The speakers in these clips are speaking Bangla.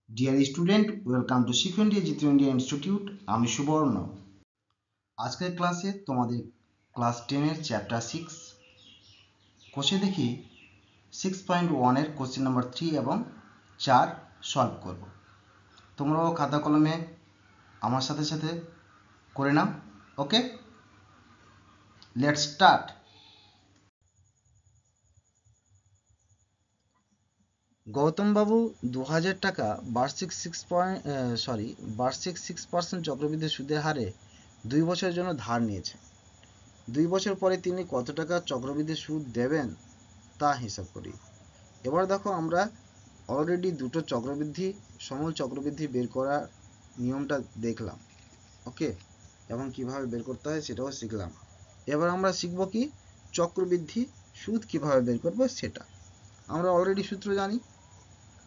ডিয়ার স্টুডেন্ট, ওয়েলকাম টু শিখুন ডিজিটাল ইন্ডিয়া ইনস্টিটিউট। আমি সুবর্ণ। আজকের ক্লাসে তোমাদের ক্লাস 10-এর চ্যাপ্টার 6 কোষে দেখি 6.1-এর কোশ্চেন নাম্বার 3 এবং 4 সলভ করব। তোমরাও খাতা কলমে আমার সাথে সাথে করে নাও। ওকে, লেটস স্টার্ট। গৌতম বাবু 2000 টাকা বার্ষিক 6% চক্রবৃদ্ধি সুদের হারে 2 বছরের জন্য ধার নিয়েছে। 2 বছর পরে তিনি কত টাকা চক্রবৃদ্ধি সুদ দেবেন তা হিসাব করি। এবার দেখো, আমরা অলরেডি দুটো সমূল চক্রবৃদ্ধি বের করার নিয়মটা দেখলাম। ওকে, এবং কিভাবে বের করতে হয় সেটাও শিখলাম। এবার আমরা শিখব কি চক্রবৃদ্ধি সুদ কিভাবে বের করব সেটা। আমরা অলরেডি সূত্র জানি,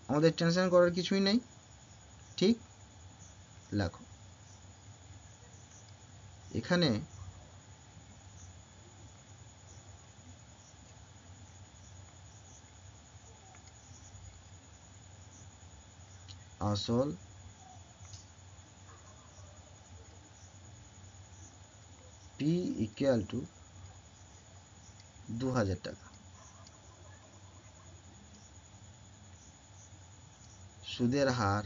আমাদের টেনশন করার কিছুই নেই। ঠিক, লেখো এখানে আসল, পি ইকুয়াল টু 2000 টাকা, সুদের হার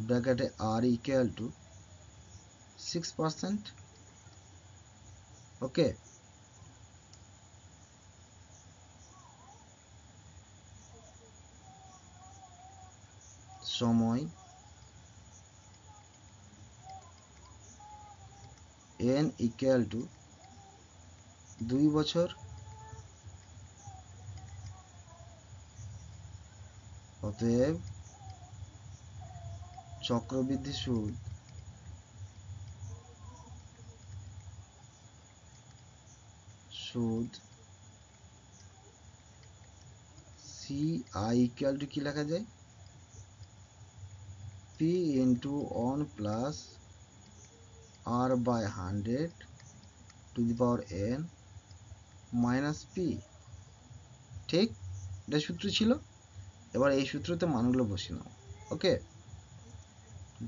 ব্র্যাকেটে আর ইকুয়াল টু 6%। ওকে, সময় n ইকুয়াল টু 2 বছর, অতএব চক্রবৃদ্ধি সুদ সি আই ইকুয়াল টু কি লেখা যায়, P into 1 plus r by 100 to the power n minus P. ঠিক, এটা সূত্র ছিল। এবার এই সূত্রতে মানগুলো বসিয়ে নাও। ওকে,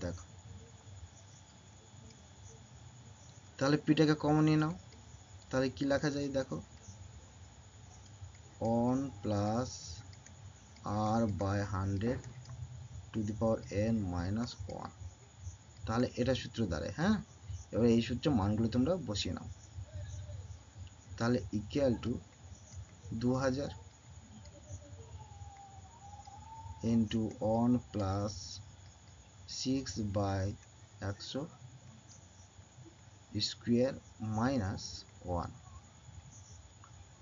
দেখো তাহলে পিটাকে কমন নিয়ে নাও। তাহলে কি লেখা যায় দেখো, 1 plus r by 100 to the power n minus 1। তাহলে এটা সূত্র দাঁড়ায়। হ্যাঁ, এবার এই সূত্রে মানগুলো তোমরা বসিয়ে নাও। তাহলে equal to 2000 into 1 plus 6/100 square minus 1।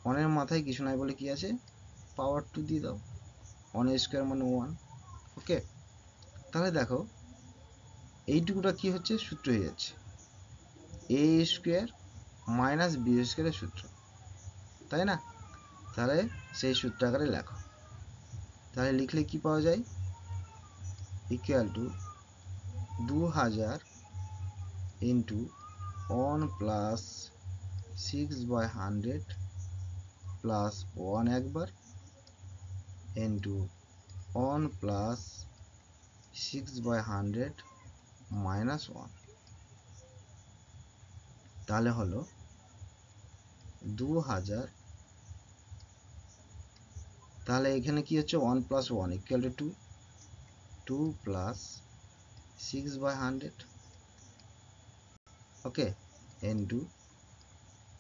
1-এর মাথায় কিছু নাই বলে কি আছে, পাওয়ার 2 দিয়ে দাও। 1 স্কোয়ার মানে 1। ওকে, তাহলে দেখো এইটুকুটা কি হচ্ছে, সূত্র হয়ে যাচ্ছে এ স্কোয়ার মাইনাস বি স্কোয়ারের সূত্র, তাই না? তাহলে সেই সূত্র আকারে লেখো। তাহলে লিখলে কি পাওয়া যায়, equal to 2000 into 1 plus 6/100 plus 1 একবার ইন্টু 1 প্লাস 6/100 মাইনাস 1। তাহলে হলো 2000। তাহলে এখানে কি হচ্ছে, 1 plus 1 equal to 2 plus 6/100। Okay, into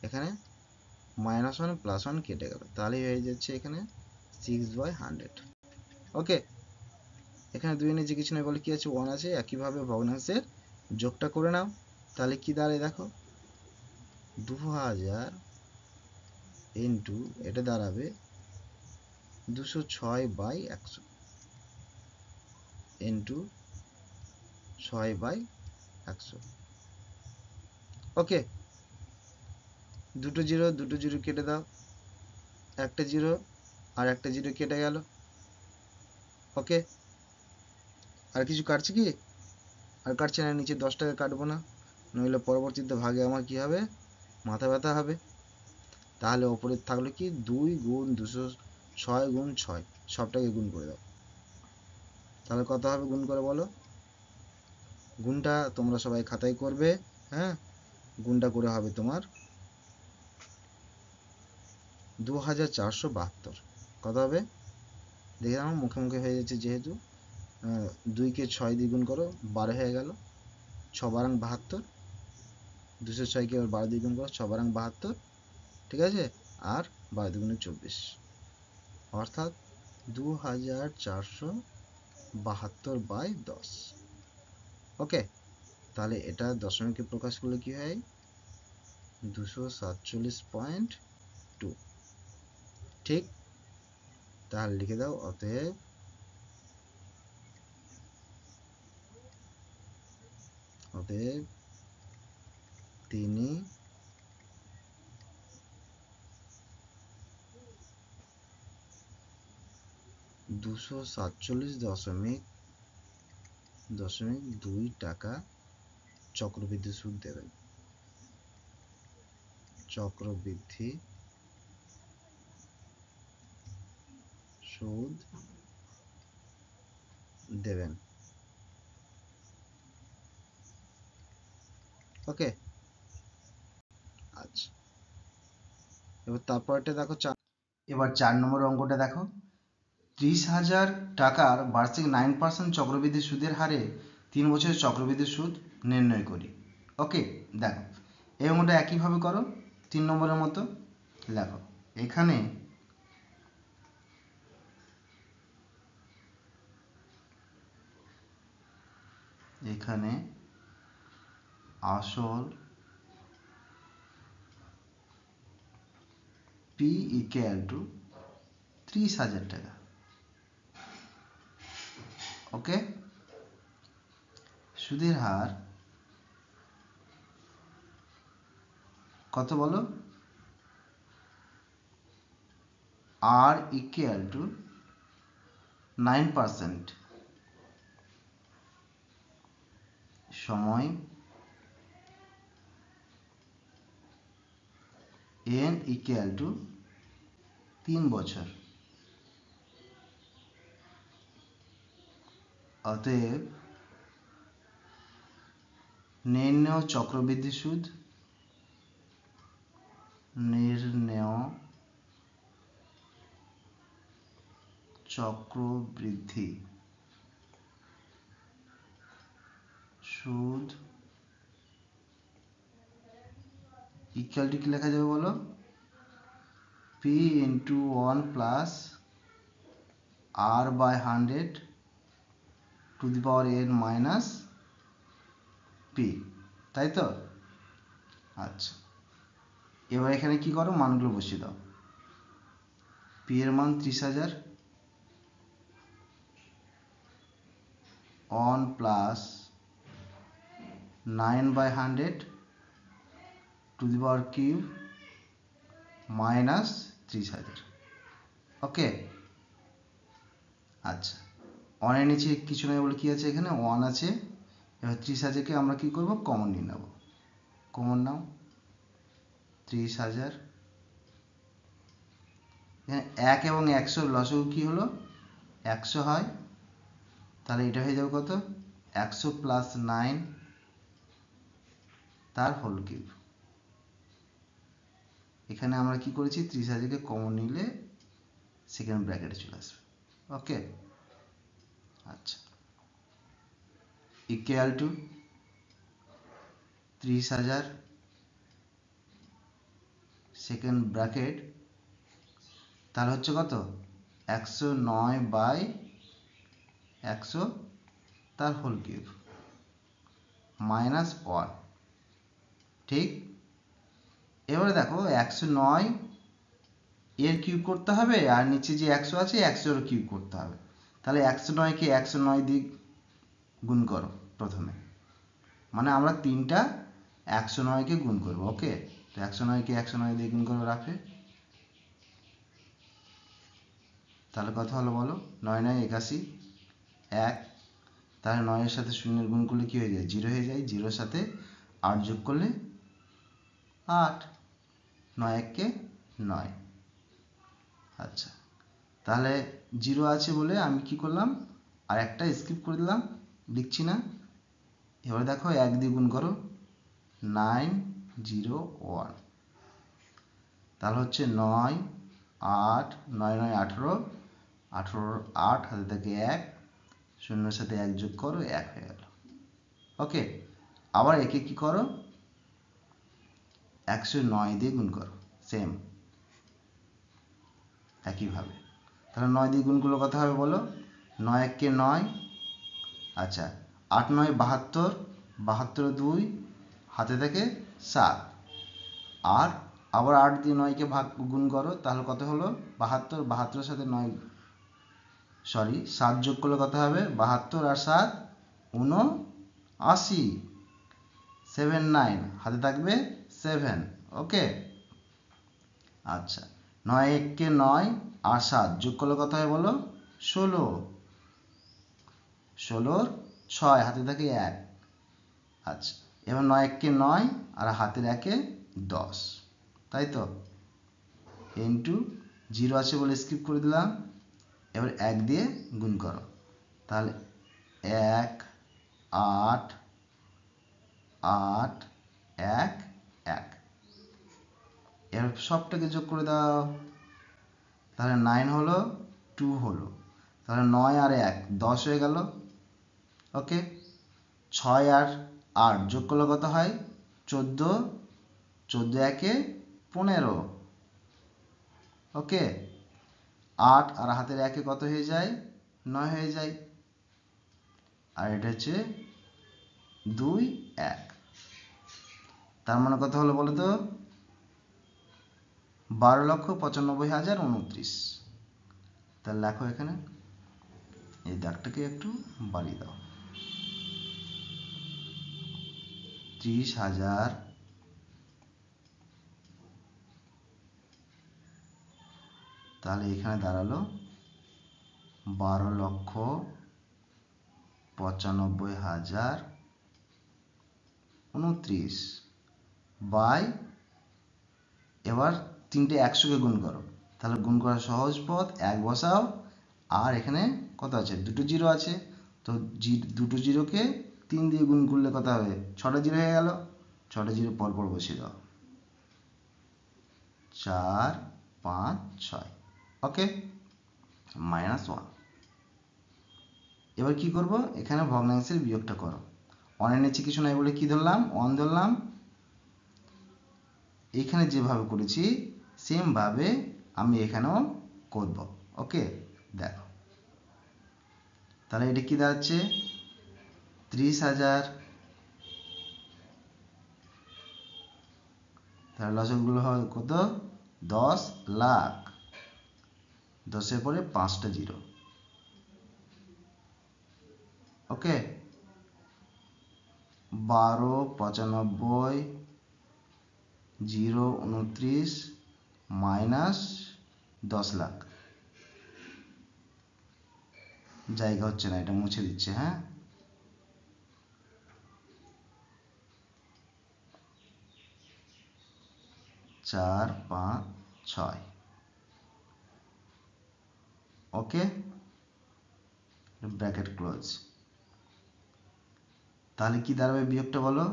এখানে মাইনাস 1 প্লাস 1 কেটে গেল, তাহলে হয়ে যাচ্ছে এখানে 6/100। ওকে, এখানে 2 নিচে কিছু নেই বলে কি আছে, 1 আছে। একইভাবে ভগ্নাংশের যোগটা করে নাও। তাহলে কি দাঁড়ায় দেখো, 2000 ইন্টু এটা দাঁড়াবে 206/100 ইন্টু 6/100। ওকে, দুটো জিরো কেটে দাও, একটা জিরো আর একটা জিরো কেটে গেল। ওকে, আর কিছু কাটছে কি, আর কাটছে না। নিচে 10 টাকা কাটবো না, নইলে পরবর্তীতে ভাগে আমার কি হবে, মাথা ব্যথা হবে। তাহলে ওপরে থাকলো কি 2 গুণ 206 গুণ 6, সবটাকে গুণ করে দাও। তাহলে কত হবে গুণ করে বলো? গুণটা তোমরা সবাই খাতায় করবে, হ্যাঁ, গুণটা করে হবে তোমার 2472। কত হবে দেখে নাও, মুখে মুখে হয়ে যাচ্ছে যেহেতু। 2কে 6 দিয়ে গুণ করো, 12 হয়ে গেল। 6 বারাং 72, 206কে এবার 12 দিয়ে গুণ করো, 6 বারাং 72, ঠিক আছে। আর 12 দুগুণে 24, অর্থাৎ 2472/10। ওকে, তাহলে এটা দশমিকে প্রকাশ করলে কি হয়? 247.2, ঠিক। তাহলে লিখে দাও, অতএব তিনি 247.2 টাকা চক্রবৃদ্ধি সুদ দেবেন। চক্রবৃদ্ধি সুদ দেবেন। ওকে, আচ্ছা। এবার তারপরটা দেখো, এবার 4 নম্বর অঙ্কটা দেখো। 30,000 টাকার বার্ষিক 9% চক্রবৃদ্ধি সুদের হারে 3 বছরের চক্রবৃদ্ধি সুদ নির্ণয় করি। ওকে, দেখো এই অঙ্কটা একইভাবে করো 3 নম্বরের মতো। দেখো এখানে আসল P ইকুয়াল টু 30,000 টাকা। ওকে, সুদের হার কত বলো? R ইকুয়াল টু 9%, সময় n ইকুয়াল টু 3 বছর। অতএব নির্ণেয় চক্রবৃদ্ধি সুদ, নির্ণেয় চক্রবৃদ্ধি সুদ ইকুয়াল টু কি লেখা যাবে বলো? P into 1 plus R/100 two the power n minus P, তাই তো? আচ্ছা, এবার এখানে কি করো, মানগুলো বসিয়ে দাও। P এর মান 30,000, 1 plus 9/100 two the power cube minus 30,000। ওকে, আচ্ছা, 1 এর নিচে কিছু নেই বলে কি আছে, এখানে 1 আছে। এবার 30,000কে আমরা কি করব, কমন নিয়ে নেব। কমন নাও, 30,000। এখানে 1 এবং 100 লসাগু কি হলো? 100 হয়। তাহলে এটা হয়ে যাবে কত? 100 প্লাস 9 তার হোল কিউব। এখানে আমরা কি করেছি, 30,000কে কমন নিলে সেকেন্ড ব্র্যাকেটে চলে আসবে। ওকে, আচ্ছা, ইকুয়াল টু 30,000 সেকেন্ড ব্র্যাকেট, তাহলে হচ্ছে কত, 109/100 তার হোল কিউব মাইনাস 1, ঠিক। এবারে দেখো 109 এর কিউব করতে হবে, আর নিচে যে 100 আছে 100 এর কিউব করতে হবে। তাহলে 109কে 109 দিয়ে গুণ করো প্রথমে, মানে আমরা তিনটা 109কে গুণ করবো। ওকে, তো 109কে 109 দিয়ে গুণ করে রাখে, তাহলে কত হলো বলো? 9 9 81, 1। তাহলে 9 এর সাথে শূন্যের গুণ করলে কি হয়ে যায়, 0 হয়ে যায়। 0 সাথে 8 যোগ করলে 8, 9 1 কে 9। আচ্ছা, তাহলে 0 আছে বলে আমি কি করলাম, আর একটা স্কিপ করে দিলাম, লিখছি না। এবার দেখো 1 দিয়ে গুণ করো, 901। তাহলে হচ্ছে 9 8 9 9 18, 18 8 হাতে থেকে 1, শূন্যের সাথে 1 যোগ করো, 1 হয়ে গেল। ওকে, আবার একে কি করো, 109 দিয়ে গুণ করো, সেম একইভাবে। তাহলে 9 দিয়ে গুণ করলে কত হবে বলো, 9 1 9। আচ্ছা, 8 9 72, 72 2 হাতে থেকে 7, আর আবার 8 দিয়ে 9কে গুণ করো, তাহলে কত হলো 72, 72 সাথে 9 7 যোগ করলে কত হবে, 72 আর 7 79, 7 9 হাতে থাকবে 7। ওকে, আচ্ছা, 9 1 9 আর 7 যোগ করলে কত হয় বলো, 16, 16 6 হাতে থাকে 1। আচ্ছা, এবার 9 1 9 আর হাতের 1 10, তাই তো, ইন্টু 0 আছে বলে স্কিপ করে দিলাম। এবার 1 দিয়ে গুণ করো, তাহলে 1 8 8 1 1। এবার সবটাকে যোগ করে দাও, তাহলে 9 হলো, 2 হলো, তাহলে 9 আর 1 10 হয়ে গেল। ওকে, 6 আর 8 যোগ করলে কত হয়, 14, 14 1 15। ওকে, 8 আর হাতের 1 কত হয়ে যায়, 9 হয়ে যায়, আর এটা হচ্ছে 2 1। তার মানে কত হলো বলো তো, 12,95,029। তাহলে লেখো এখানে, এই দাগটাকে একটু বাড়িয়ে দাও, 30,000, তাহলে এখানে দাঁড়ালো 12,95,029 বাই, এবার তিনটে 100কে গুণ করো, তাহলে গুণ করা সহজ পথ, 1 বসাও, আর এখানে কত আছে, দুটো 0 আছে, তো দুটো 0কে 3 দিয়ে গুণ করলে কত হবে, 6টা 0 হয়ে গেল, 6টা 0 পরপর বসিয়ে দাও, 4 5 6। ওকে, -1। এবার কি করব, এখানে ভগ্নাংশের বিয়োগটা করো, 1 এর নিচে কিছু নাই বলে কি ধরলাম, 1 ধরলাম। এখানে যেভাবে করেছি সেম ভাবে আমি এখানেও করব। ওকে, দেখো, তাহলে এটা কি দাঁড়াচ্ছে, 30,000, তাহলে লসাগুলো হয় কত, 10 লাখ, 10-এর পরে 5টা 0। ওকে, 12 95 0 29 মাইনাস 10 লাখ, জায়গা হচ্ছে না, এটা মুছে দিচ্ছে। হ্যাঁ, 4 5 6। ওকে, ব্র্যাকেট ক্লোজ। তাহলে কি দাঁড়াবে বিয়োগটা বলো,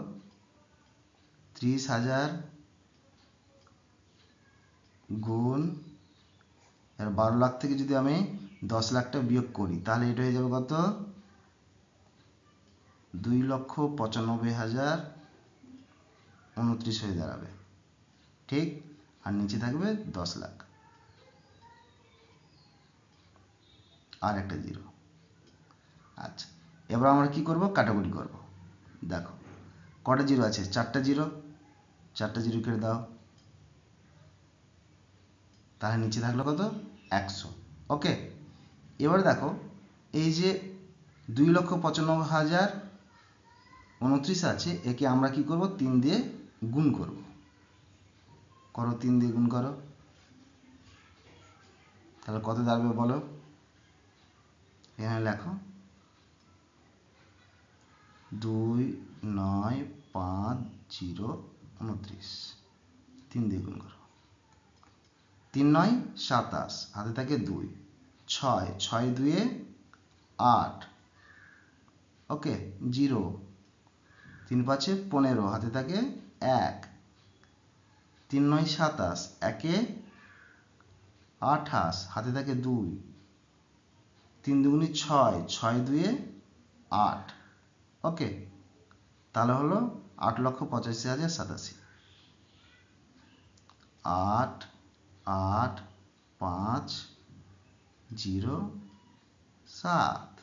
30,000 গুণ, আর 12 লাখ থেকে যদি আমি 10 লাখটা বিয়োগ করি, তাহলে এটা হয়ে যাবে কত, 2,95,029 হয়ে দাঁড়াবে। ঠিক, আর নিচে থাকবে 10 লাখ, আর একটা 0। আচ্ছা, এবার আমরা কি করব, কাটাকুটি করব। দেখো কটা 0 আছে, 4টা 0, 4টা 0 কেটে দাও, তাহলে নিচে থাকলো কত, 100। ওকে, এবার দেখো এই যে 2,95,029 আছে, একে আমরা কি করব, 3 দিয়ে গুণ করব। করো, 3 দিয়ে গুণ করো, তাহলে কত দাঁড়াবে বলো, এখানে লেখো, 2,9,5,029, 3 দিয়ে গুণ করো, 3 9 27, হাতে থাকে 2, 6 6 2 8, ওকে 0, 3 5 15, হাতে থাকে 1, 3 9 27, 1 28, হাতে থাকে 2, 3 2 6, 6 2 8, ওকে তাহলে হলো 8,85,087, 8 8 5 0 7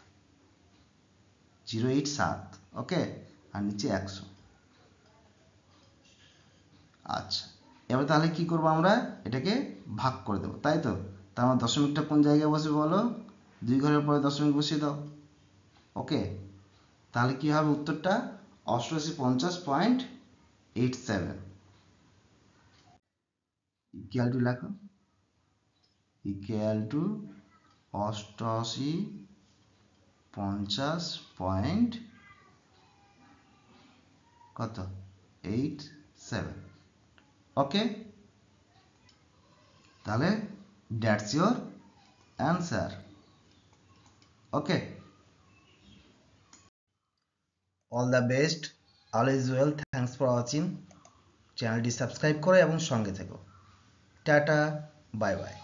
087, ওকে আর নিচে 100। আচ্ছা এবার তাহলে কি করব আমরা এটাকে ভাগ করে দেব, তাই তো? তার মানে দশমিকটা কোন জায়গায় বসবে বলো, 2 ঘরের পরে দশমিক বসিয়ে দাও, ওকে তাহলে কি হবে উত্তরটা 8850.87 ইকুয়াল টু লেখো, ইকুয়াল টু 8850 কত 87, ওকে তাহলে that's your answer, okay all the best, all is well, thanks for watching, চ্যানেলটি সাবস্ক্রাইব করো এবং সঙ্গে থেকো, টাটা বাই বাই।